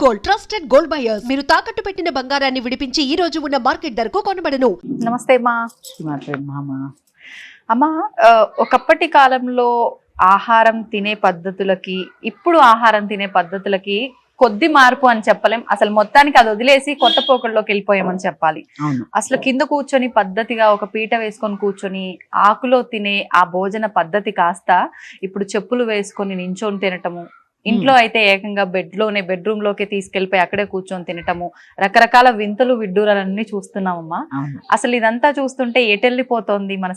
Gold, trusted gold buyers. మీరు తాకట్టు పెట్టిన బంగారాన్ని విడిపించి ఈ రోజు ఉన్న మార్కెట్ ధరకు కొనబడను. నమస్తే అమ్మా. ఒకప్పటి కాలంలో ఆహారం తినే పద్ధతులకి ఇప్పుడు ఆహారం తినే పద్ధతులకి కొద్ది మార్పు అని చెప్పలేం. అసలు మొత్తానికి అది వదిలేసి కొత్త పోకళ్ళలోకి వెళ్ళిపోయామని చెప్పాలి. అసలు కింద కూర్చొని పద్ధతిగా ఒక పీట వేసుకొని కూర్చొని ఆకులో తినే ఆ భోజన పద్ధతి కాస్త ఇప్పుడు చెప్పులు వేసుకొని నించొని తినటము, ఇంట్లో అయితే ఏకంగా బెడ్రూమ్ లోకి తీసుకెళ్లిపోయి అక్కడే కూర్చొని తినటము, రకరకాల వింతలు విడ్డూరాలన్నీ చూస్తున్నామమ్మా. అసలు ఇదంతా చూస్తుంటే ఎటెళ్ళిపోతోంది మన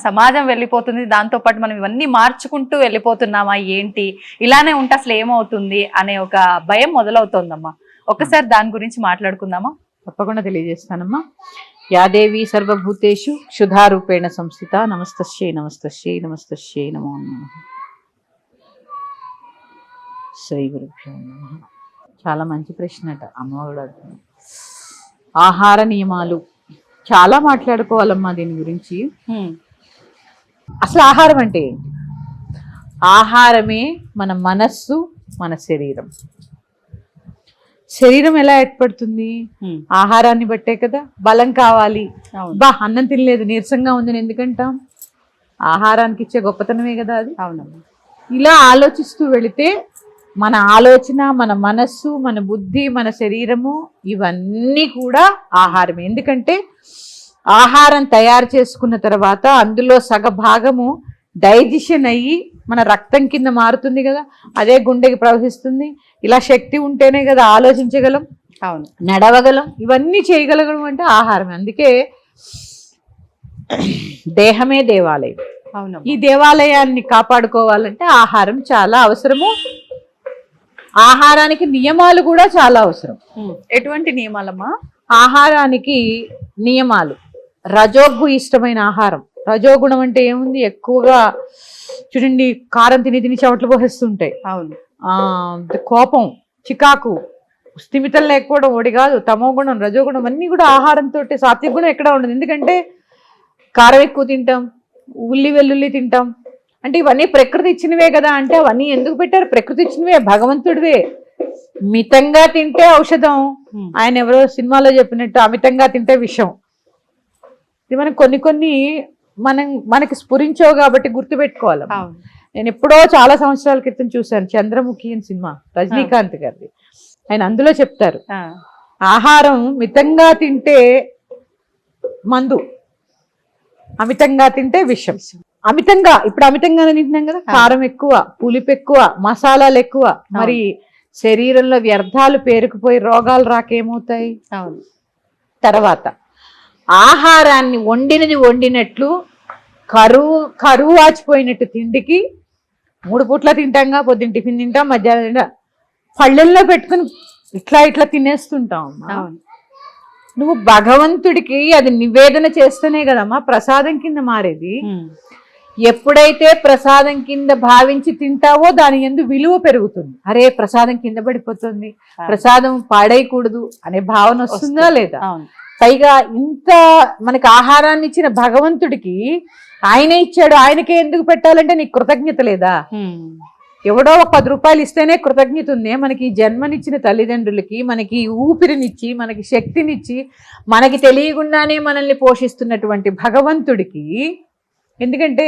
సమాజం వెళ్ళిపోతుంది, దాంతో పాటు మనం ఇవన్నీ మార్చుకుంటూ వెళ్ళిపోతున్నామా ఏంటి, ఇలానే ఉంటే అసలు ఏమవుతుంది అనే ఒక భయం మొదలవుతోందమ్మా. ఒక్కసారి దాని గురించి మాట్లాడుకుందామా? తప్పకుండా తెలియజేస్తానమ్మా. యాదేవి సర్వభూతేషు క్షుధారూపేణ సంస్థిత. నమస్తస్యై నమస్తస్యై నమస్తస్యై నమో నమః. శ్రీ గురుభ్యో నమః. చాలా మంచి ప్రశ్న అట అమ్మవాడు. ఆహార నియమాలు చాలా మాట్లాడుకోవాలమ్మా దీని గురించి. అసలు ఆహారం అంటే ఏంటి? ఆహారమే మన మనస్సు, మన శరీరం. శరీరం ఎలా ఏర్పడుతుంది? ఆహారాన్ని బట్టే కదా. బలం కావాలి, అన్నం తినలేదు నీరసంగా ఉందని ఎందుకంటాం? ఆహారానికి ఇచ్చే గొప్పతనమే కదా అది. అవునమ్మా. ఇలా ఆలోచిస్తూ వెళితే మన ఆలోచన, మన మనస్సు, మన బుద్ధి, మన శరీరము ఇవన్నీ కూడా ఆహారమే. ఎందుకంటే ఆహారం తయారు చేసుకున్న తర్వాత అందులో సగభాగము డైజెషన్ అయ్యి మన రక్తం కింద మారుతుంది కదా, అదే గుండెకి ప్రవహిస్తుంది. ఇలా శక్తి ఉంటేనే కదా ఆలోచించగలం, అవును, నడవగలం, ఇవన్నీ చేయగలగడం అంటే ఆహారమే. అందుకే దేహమే దేవాలయం. అవును. ఈ దేవాలయాన్ని కాపాడుకోవాలంటే ఆహారం చాలా అవసరము. ఆహారానికి నియమాలు కూడా చాలా అవసరం. ఎటువంటి నియమాలమ్మా? ఆహారానికి నియమాలు. రజోగు ఇష్టమైన ఆహారం. రజోగుణం అంటే ఏముంది? ఎక్కువగా చూడండి, కారం తిని తిని చెమటలు పోసేస్తుంటాయి. అవును. కోపం, చికాకు, స్థిమితం లేకపోవడం ఒకటి కాదు. తమో గుణం, రజోగుణం అన్నీ కూడా ఆహారంతో. సాత్విక గుణం ఎక్కడ ఉండదు. ఎందుకంటే కారం ఎక్కువ తింటాం, ఉల్లి వెల్లుల్లి తింటాం. అంటే ఇవన్నీ ప్రకృతి ఇచ్చినవే కదా. అంటే అవన్నీ ఎందుకు పెట్టారు? ప్రకృతి ఇచ్చినవే, భగవంతుడివే. మితంగా తింటే ఔషధం. ఆయన ఎవరో సినిమాలో చెప్పినట్టు అమితంగా తింటే విషం. ఇది మనం కొన్ని మనకి స్ఫురించవు కాబట్టి గుర్తుపెట్టుకోవాలి. నేను ఎప్పుడో చాలా సంవత్సరాల క్రితం చూశాను చంద్రముఖి అని సినిమా, రజనీకాంత్ గారిది. ఆయన అందులో చెప్తారు, ఆహారం మితంగా తింటే మందు, అమితంగా తింటే విషం. ఇప్పుడు అమితంగానే తింటున్నాం కదా, కారం ఎక్కువ, పులుపు ఎక్కువ, మసాలాలు ఎక్కువ, మరి శరీరంలో వ్యర్థాలు పేరుకుపోయి రోగాలు రాకేమవుతాయి? తర్వాత ఆహారాన్ని వండినట్లు కరువు వాచిపోయినట్టు తిండికి 3 పూట్ల తింటాంగా. పొద్దున్న టిఫిన్ తింటాం, మధ్యాహ్నం తింటాం, పళ్ళెల్లో పెట్టుకుని ఇట్లా తినేస్తుంటాం. నువ్వు భగవంతుడికి అది నివేదన చేస్తేనే కదమ్మా ప్రసాదం కింద మారేది. ఎప్పుడైతే ప్రసాదం కింద భావించి తింటావో దాని యందు విలువ పెరుగుతుంది. అరే ప్రసాదం కింద పడిపోతుంది, ప్రసాదం పాడేయకూడదు అనే భావన వస్తుందా లేదా? పైగా ఇంత మనకి ఆహారాన్ని ఇచ్చిన భగవంతుడికి ఆయనే ఇచ్చాడు, ఆయనకే ఎందుకు పెట్టాలంటే నీకు కృతజ్ఞత లేదా? ఎవడో ఒక 10 రూపాయలు ఇస్తేనే కృతజ్ఞత ఉంది. మనకి జన్మనిచ్చిన తల్లిదండ్రులకి, మనకి ఊపిరినిచ్చి, మనకి శక్తినిచ్చి, మనకి తెలియకుండానే మనల్ని పోషిస్తున్నటువంటి భగవంతుడికి. ఎందుకంటే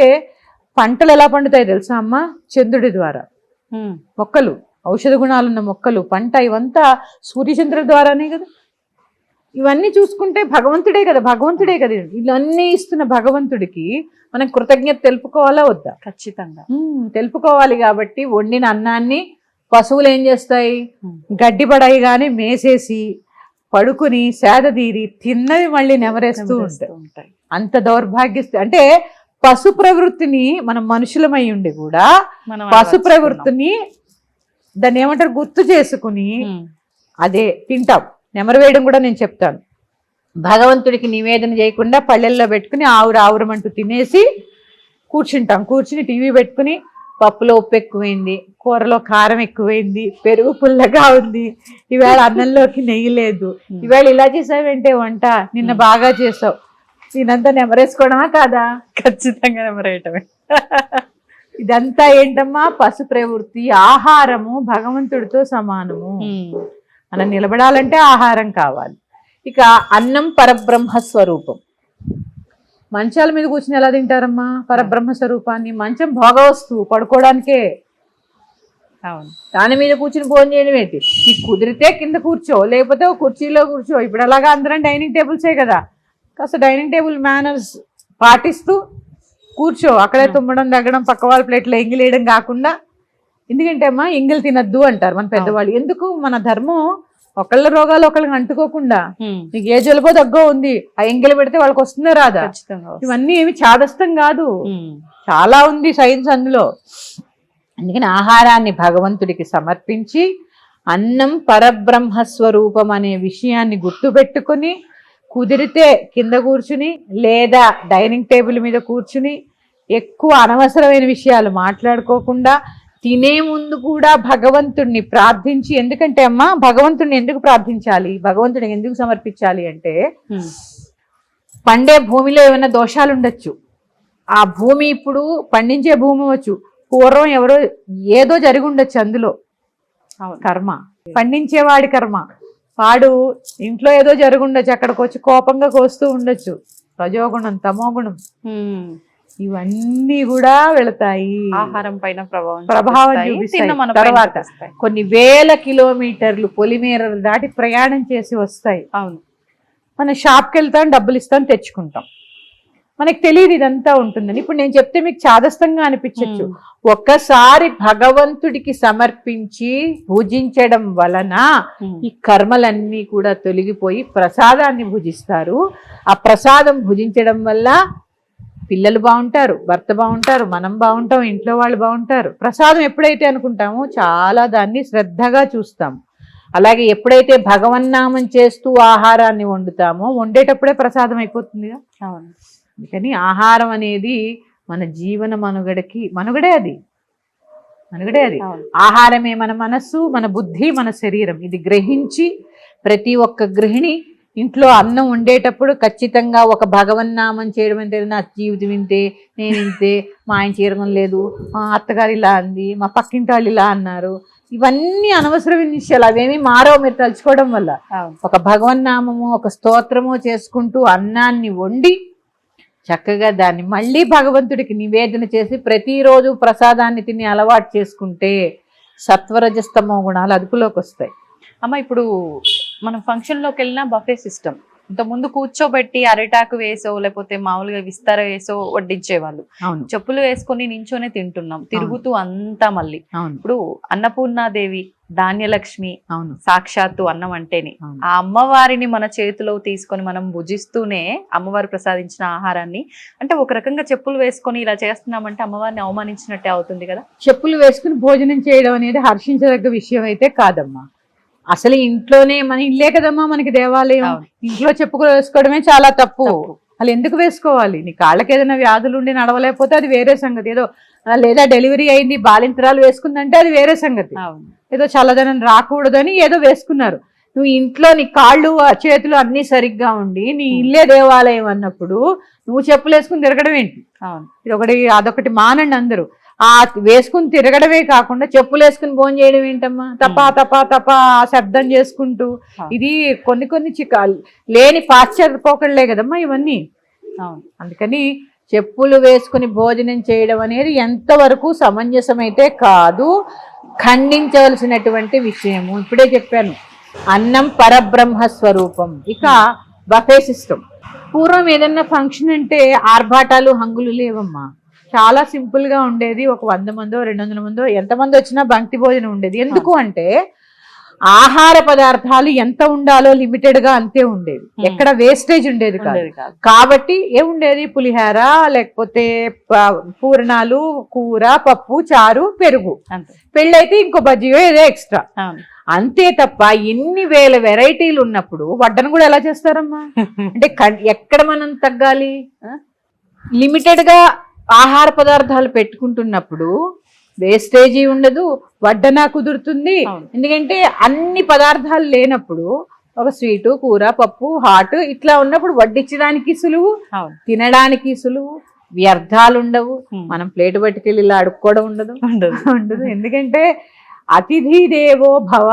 పంటలు ఎలా పండుతాయి తెలుసా అమ్మ? చంద్రుడి ద్వారా. మొక్కలు, ఔషధ గుణాలున్న మొక్కలు, పంట, ఇవంతా సూర్యచంద్రుల ద్వారానే కదా. ఇవన్నీ చూసుకుంటే భగవంతుడే కదా. ఇవన్నీ ఇస్తున్న భగవంతుడికి మనం కృతజ్ఞత తెలుపుకోవాలా వద్దా? ఖచ్చితంగా తెలుపుకోవాలి. కాబట్టి వండిన అన్నాన్ని పశువులు ఏం చేస్తాయి? గడ్డి పడైగానే మేసేసి పడుకుని సేదతీరి తిన్నది మళ్ళీ నెమరేస్తూ ఉంటాయి. అంత దౌర్భాగ్యస్తు. అంటే పశు ప్రవృత్తిని మనం మనుషులమై ఉండి కూడా పశు ప్రవృత్తిని దాన్ని ఏమంటారు గుర్తు చేసుకుని అదే తింటాం. నెమరు వేయడం కూడా నేను చెప్తాను. భగవంతుడికి నివేదన చేయకుండా పళ్ళెల్లో పెట్టుకుని ఆవురమంటూ తినేసి కూర్చుంటాం. కూర్చుని టీవీ పెట్టుకుని పప్పులో ఉప్పు ఎక్కువైంది, కూరలో కారం ఎక్కువైంది, పెరుగు పుల్లగా ఉంది, ఈవేళ అన్నంలోకి నెయ్యి లేదు, ఈవేళ ఇలా చేసావేంటే వంట, నిన్న బాగా చేసావు, నేనంతా నెమరేసుకోవడమా కాదా? ఖచ్చితంగా నెమరేయటమే. ఇదంతా ఏంటమ్మా? పశు ప్రవృత్తి. ఆహారము భగవంతుడితో సమానము. మనం నిలబడాలంటే ఆహారం కావాలి. ఇక అన్నం పరబ్రహ్మ స్వరూపం. మంచాల మీద కూర్చుని ఎలా తింటారమ్మా పరబ్రహ్మ స్వరూపాన్ని? మంచం భోగవస్తువు, పడుకోవడానికే. అవును. దాని మీద కూర్చుని భోజనం చేయడం ఏంటి? నీకు కుదిరితే కింద కూర్చో, లేకపోతే ఒక కుర్చీలో కూర్చో. ఇప్పుడు అలాగా అందరం డైనింగ్ టేబుల్సే కదా, కాస్త డైనింగ్ టేబుల్ మేనర్స్ పాటిస్తూ కూర్చో. అక్కడే తుమ్మడం, దగ్గడం, పక్క వాళ్ళ ప్లేట్లో ఎంగిలేయడం కాకుండా. ఎందుకంటే అమ్మా ఎంగిల్ తినద్దు అంటారు మన పెద్దవాళ్ళు. ఎందుకు? మన ధర్మం ఒకళ్ళ రోగాలు ఒకళ్ళకి అంటుకోకుండా. నీకు ఏ జలుబో దగ్గో ఉంది, ఆ ఎంగిలి పెడితే వాళ్ళకి వస్తుందో రాదా? ఇవన్నీ ఏమి చాదస్తం కాదు, చాలా ఉంది సైన్స్ అందులో. అందుకని ఆహారాన్ని భగవంతుడికి సమర్పించి అన్నం పరబ్రహ్మ స్వరూపం అనే విషయాన్ని గుర్తుపెట్టుకుని కుదిరితే కింద కూర్చుని లేదా డైనింగ్ టేబుల్ మీద కూర్చుని ఎక్కువ అనవసరమైన విషయాలు మాట్లాడుకోకుండా తినే ముందు కూడా భగవంతుడిని ప్రార్థించి. ఎందుకంటే అమ్మా భగవంతుడిని ఎందుకు ప్రార్థించాలి, భగవంతుడిని ఎందుకు సమర్పించాలి అంటే పండే భూమిలో ఏమైనా దోషాలు ఉండొచ్చు. ఆ భూమి ఇప్పుడు పండించే భూమి అవ్వచ్చు, పూర్వం ఎవరో ఏదో జరిగి ఉండొచ్చు అందులో కర్మ, పండించేవాడి కర్మ. వాడు ఇంట్లో ఏదో జరిగి ఉండొచ్చు, అక్కడికి వచ్చి కోపంగా కోస్తూ ఉండొచ్చు. రజోగుణం, తమోగుణం, ఇవన్నీ కూడా వెళతాయి, ఆహారం పైన ప్రభావం చూపిస్తాయి. తర్వాత కొన్ని వేల కిలోమీటర్లు పొలిమేరలు దాటి ప్రయాణం చేసి వస్తాయి. అవును. మనం షాప్కి వెళ్తాం, డబ్బులు ఇస్తాం, తెచ్చుకుంటాం. మనకి తెలియదు ఇదంతా ఉంటుందని. ఇప్పుడు నేను చెప్తే మీకు చాదస్తంగా అనిపించచ్చు. ఒక్కసారి భగవంతుడికి సమర్పించి పూజించడం వలన ఈ కర్మలన్నీ కూడా తొలగిపోయి ప్రసాదాన్ని భుజిస్తారు. ఆ ప్రసాదం భుజించడం వల్ల పిల్లలు బాగుంటారు, భర్త బాగుంటారు, మనం బాగుంటాం, ఇంట్లో వాళ్ళు బాగుంటారు. ప్రసాదం ఎప్పుడైతే అనుకుంటామో చాలా దాన్ని శ్రద్ధగా చూస్తాము. అలాగే ఎప్పుడైతే భగవన్నామం చేస్తూ ఆహారాన్ని వండుతామో వండేటప్పుడే ప్రసాదం అయిపోతుందిగా. అవును. అందుకని ఆహారం అనేది మన జీవన మనుగడే అది. ఆహారమే మన మనస్సు, మన బుద్ధి, మన శరీరం. ఇది గ్రహించి ప్రతి ఒక్క గృహిణి ఇంట్లో అన్నం వండేటప్పుడు ఖచ్చితంగా ఒక భగవన్నామం చేయడం. అంటే నా జీవితం ఇంతే, నేను ఇంతే, మా ఆయన చీరగం లేదు, మా అత్తగారు ఇలా అంది, మా పక్కింటి వాళ్ళు ఇలా అన్నారు, ఇవన్నీ అనవసరమైన విషయాలు. అవేమీ మారవు మీరు తలుచుకోవడం వల్ల. ఒక భగవన్నామము, ఒక స్తోత్రము చేసుకుంటూ అన్నాన్ని వండి చక్కగా దాన్ని మళ్ళీ భగవంతుడికి నివేదన చేసి ప్రతిరోజు ప్రసాదాన్ని తిని అలవాటు చేసుకుంటే సత్వరజస్తమో గుణాలు అదుపులోకి వస్తాయి. అమ్మ, ఇప్పుడు మనం ఫంక్షన్ లోకి వెళ్ళినా బఫే సిస్టమ్. ఇంత ముందు కూర్చోబెట్టి అరిటాకు వేసో లేకపోతే మామూలుగా విస్తార వేసో వడ్డించేవాళ్ళు. చెప్పులు వేసుకొని నించోనే తింటున్నాం, తిరుగుతూ అంతా. మళ్ళీ ఇప్పుడు అన్నపూర్ణాదేవి, ధాన్యలక్ష్మి, సాక్షాత్తు అన్నం అంటేనే ఆ అమ్మవారిని మన చేతిలో తీసుకొని మనం భుజిస్తూనే అమ్మవారు ప్రసాదించిన ఆహారాన్ని, అంటే ఒక రకంగా చెప్పులు వేసుకొని ఇలా చేస్తున్నామంటే అమ్మవారిని అవమానించినట్టే అవుతుంది కదా. చెప్పులు వేసుకుని భోజనం చేయడం అనేది హర్షించదగ్గ విషయం అయితే కాదమ్మా. అసలు ఇంట్లోనే, మన ఇల్లే కదమ్మా మనకి దేవాలయం. ఇంట్లో చెప్పులు వేసుకోవడమే చాలా తప్పు. అసలు ఎందుకు వేసుకోవాలి? నీ కాళ్ళకి ఏదైనా వ్యాధులు ఉండి నడవలేకపోతే అది వేరే సంగతి. ఏదో లేదా డెలివరీ అయింది బాలింతరాలు వేసుకుందంటే అది వేరే సంగతి. ఏదో చల్లదనం రాకూడదని ఏదో వేసుకున్నారు. నువ్వు ఇంట్లో నీ కాళ్ళు చేతులు అన్ని సరిగ్గా ఉండి నీ ఇల్లే దేవాలయం అన్నప్పుడు నువ్వు చెప్పులు వేసుకుని తిరగడం ఏంటి? అదొకటి మానండి అందరూ. ఆ వేసుకుని తిరగడమే కాకుండా చెప్పులు వేసుకుని భోజనం చేయడం ఏంటమ్మా? తపా తపా తపా శబ్దం చేసుకుంటూ. ఇది కొన్ని చికాలు లేని పాశ్చాత్యపోకళ్లే కదమ్మా ఇవన్నీ. అందుకని చెప్పులు వేసుకుని భోజనం చేయడం అనేది ఎంతవరకు సమంజసమైతే కాదు, ఖండించవలసినటువంటి విషయము. ఇప్పుడే చెప్పాను, అన్నం పరబ్రహ్మ స్వరూపం. ఇక బఫే సిస్టమ్. పూర్వం ఏదన్నా ఫంక్షన్ అంటే ఆర్భాటాలు హంగులు లేవమ్మా, చాలా సింపుల్ గా ఉండేది. ఒక 100 మందో 200 మందో ఎంతమంది వచ్చినా బంక్తి భోజనం ఉండేది. ఎందుకు అంటే ఆహార పదార్థాలు ఎంత ఉండాలో లిమిటెడ్ గా అంతే ఉండేది, ఎక్కడ వేస్టేజ్ ఉండేది కాదు. కాబట్టి ఏముండేది? పులిహార, లేకపోతే పూర్ణాలు, కూర, పప్పు, చారు, పెరుగు. పెళ్ళైతే ఇంకో బజ్జీయో ఏదో ఎక్స్ట్రా, అంతే తప్ప ఇన్ని వేల వెరైటీలు ఉన్నప్పుడు వడ్డను కూడా ఎలా చేస్తారమ్మా? అంటే ఎక్కడ మనం తగ్గాలి? లిమిటెడ్ గా ఆహార పదార్థాలు పెట్టుకుంటున్నప్పుడు వేస్టేజీ ఉండదు, వడ్డన కుదురుతుంది. ఎందుకంటే అన్ని పదార్థాలు లేనప్పుడు ఒక స్వీటు, కూర, పప్పు, హాట్ ఇట్లా ఉన్నప్పుడు వడ్డించడానికి సులువు, తినడానికి సులువు. వ్యర్థాలు ఉండవు, మనం ప్లేట్ పట్టుకెళ్ళి ఇలా అడుక్కోవడం ఉండదు. ఉండదు. ఎందుకంటే అతిథి దేవో భవ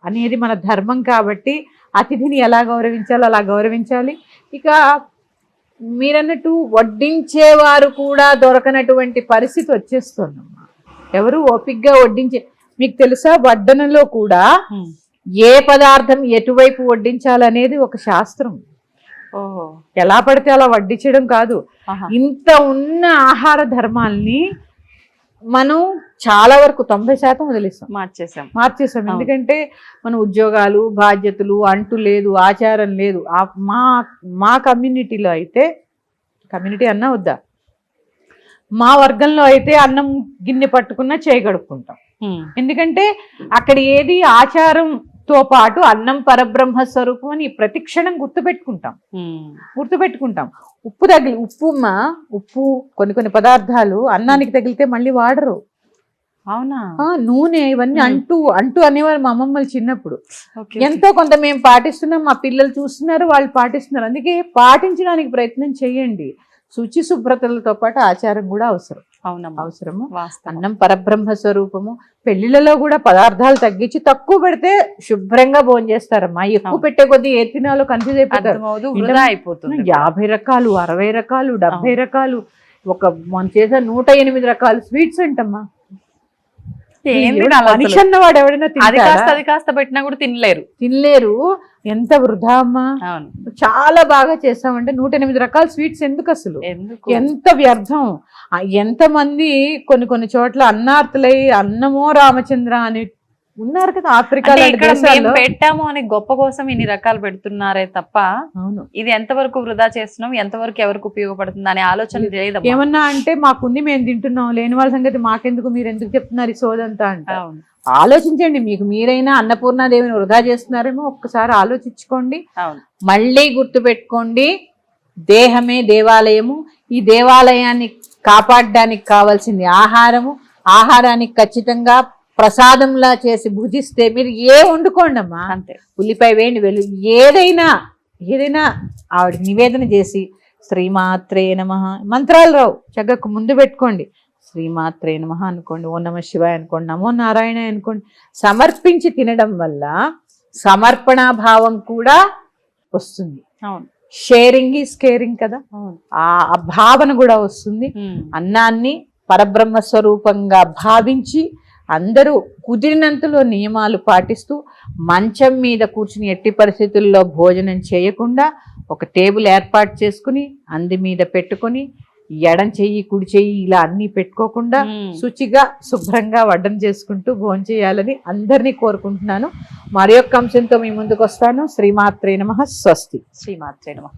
అనేది మన ధర్మం కాబట్టి అతిథిని ఎలా గౌరవించాలో అలా గౌరవించాలి. ఇక మీరన్నట్టు వడ్డించేవారు కూడా దొరకనటువంటి పరిస్థితి వచ్చేస్తుందమ్మా. ఎవరు ఓపిగ్గా వడ్డించే, మీకు తెలుసా వడ్డనలో కూడా ఏ పదార్థం ఎటువైపు వడ్డించాలనేది ఒక శాస్త్రం. ఎలా పడితే అలా వడ్డించడం కాదు. ఇంత ఉన్న ఆహార ధర్మాల్ని మనం చాలా వరకు 90% వదిలేస్తాం, మార్చేసాం. ఎందుకంటే మన ఉద్యోగాలు, బాధ్యతలు అంటూ లేదు, ఆచారం లేదు. మా కమ్యూనిటీలో అయితే, కమ్యూనిటీ అన్నా వద్దా, మా వర్గంలో అయితే అన్నం గిన్నె పట్టుకున్నా చేయి కడుక్కుంటాం. ఎందుకంటే అక్కడ ఏది ఆచారంతో పాటు అన్నం పరబ్రహ్మ స్వరూపం అని ప్రతి క్షణం గుర్తుపెట్టుకుంటాం. ఉప్పు కొన్ని పదార్థాలు అన్నానికి తగిలితే మళ్ళీ వాడరు. అవునా? నూనె ఇవన్నీ అంటూ అనేవారు మా అమ్మమ్మలు చిన్నప్పుడు. ఎంతో కొంత మేము పాటిస్తున్నాం, మా పిల్లలు చూస్తున్నారు, వాళ్ళు పాటిస్తున్నారు. అందుకే పాటించడానికి ప్రయత్నం చేయండి. శుచి శుభ్రతలతో పాటు ఆచారం కూడా అవసరం. అవసరము. అన్నం పరబ్రహ్మ స్వరూపము. పెళ్లిళ్ళలో కూడా పదార్థాలు తగ్గించి తక్కువ పెడితే శుభ్రంగా భోజనం చేస్తారమ్మా. ఎక్కువ పెట్టే కొద్దీ ఏ తినాలో కన్ఫ్యూజ్ అయిపోతారు. 50 రకాలు, 60 రకాలు, 70 రకాలు, మనం చేసే 108 రకాల స్వీట్స్ అంటమ్మా. మనిషి అన్నవాడు ఎవడైనా అది కాస్త పెట్టినా కూడా తినలేరు. ఎంత వృధా అమ్మా. చాలా బాగా చేస్తామంటే 108 రకాల స్వీట్స్ ఎందుకు అసలు, ఎంత వ్యర్థం. ఎంత మంది కొన్ని చోట్ల అన్నార్తులై అన్నమో రామచంద్ర అని ఉన్నారు కదా ఆఫ్రికాలో. పెట్టాము అని గొప్ప కోసం ఇన్ని రకాలు పెడుతున్నారే తప్ప ఇది ఎంతవరకు వృధా చేస్తున్నాం, ఎంతవరకు ఎవరికి ఉపయోగపడుతుంది అనే ఆలోచన లేదు. ఏమన్నా అంటే మాకుంది మేము తింటున్నాం, లేని వాళ్ళ సంగతి మాకెందుకు, మీరు ఎందుకు చెప్తున్నారు ఈ సోదంతా అంటే. ఆలోచించండి, మీకు మీరైనా అన్నపూర్ణాదేవిని వృధా చేస్తున్నారేమో ఒక్కసారి ఆలోచించుకోండి. మళ్ళీ గుర్తు పెట్టుకోండి, దేహమే దేవాలయము. ఈ దేవాలయాన్ని కాపాడడానికి కావాల్సింది ఆహారానికి ఖచ్చితంగా ప్రసాదంలా చేసి భుజిస్తే మీరు వండుకోండి అమ్మా, అంతే. ఉల్లిపాయ వేయండి, ఏదైనా ఆవిడ నివేదన చేసి శ్రీమాత్రే నమః మంత్రాలు రావు, చక్కగా ముందు పెట్టుకోండి. శ్రీమాత్రే నమః అనుకోండి, ఓ నమః శివాయ అనుకోండి, నమో నారాయణ అనుకోండి. సమర్పించి తినడం వల్ల సమర్పణ భావం కూడా వస్తుంది. షేరింగ్ ఈజ్ కేరింగ్ కదా, ఆ భావన కూడా వస్తుంది. అన్నాన్ని పరబ్రహ్మ స్వరూపంగా భావించి అందరూ కుదిరినంతలో నియమాలు పాటిస్తూ మంచం మీద కూర్చుని ఎట్టి పరిస్థితుల్లో భోజనం చేయకుండా ఒక టేబుల్ ఏర్పాటు చేసుకుని అంది మీద పెట్టుకొని ఎడం చెయ్యి కుడి చెయ్యి ఇలా అన్ని పెట్టుకోకుండా శుచిగా శుభ్రంగా వడ్డన చేసుకుంటూ భోజనం చేయాలని అందరినీ కోరుకుంటున్నాను. మరి యొక్క అంశంతో మీ ముందుకు వస్తాను. శ్రీమాత్రే నమః. స్వస్తి. శ్రీమాత్రే నమః.